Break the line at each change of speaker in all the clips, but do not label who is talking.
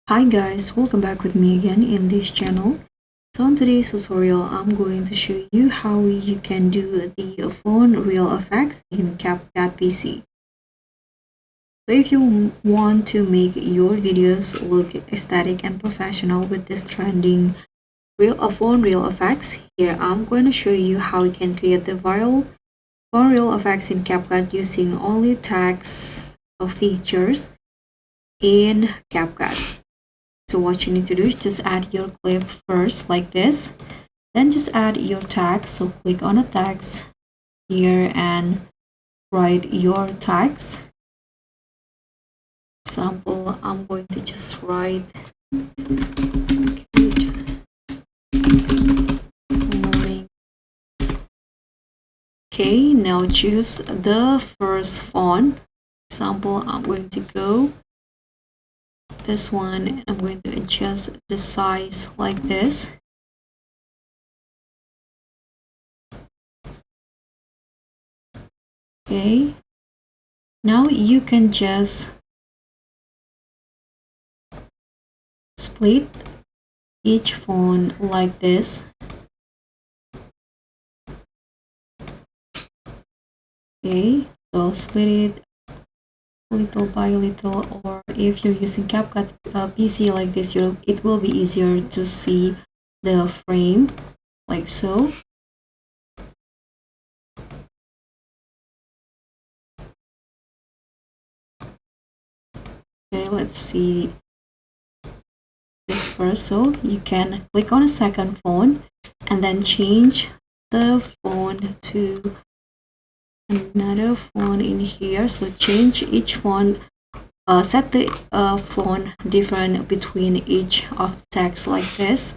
Hi guys, welcome back with me again in this channel. So in today's tutorial, I'm going to show you how you can do the phone reel effects in CapCut PC. So if you want to make your videos look aesthetic and professional with this trending phone reel effects, here I'm going to show you how you can create the viral phone reel effects in CapCut using only text features in CapCut. So what you need to do is just add your clip first like this. Then just add your text. So click on a text here and write your text. Example, I'm going to just write good morning. Okay, now choose the first font. Example, I'm going to go this one and I'm going to adjust the size like this. Okay, now you can just split each font like this. Okay, so split it little by little, or if you're using CapCut PC like this, it will be easier to see the frame like so. Okay, let's see this first. So you can click on a second font and then change the font to another font in here. So change each font, set the font different between each of the text like this.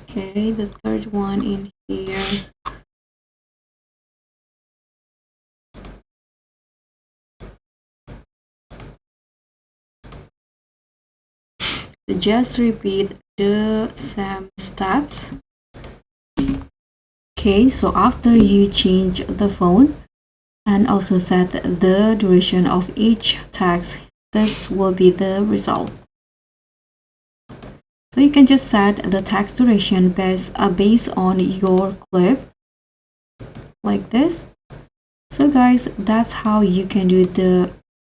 Okay, the third one in here. So just repeat the same steps. Okay, so after you change the font and also set the duration of each text, this will be the result. So you can just set the text duration based on your clip like this. So guys, that's how you can do the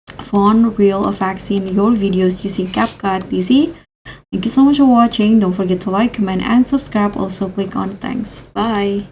font reel effects in your videos using CapCut PC. Thank you so much for watching. Don't forget to like, comment, and subscribe. Also click on thanks. Bye.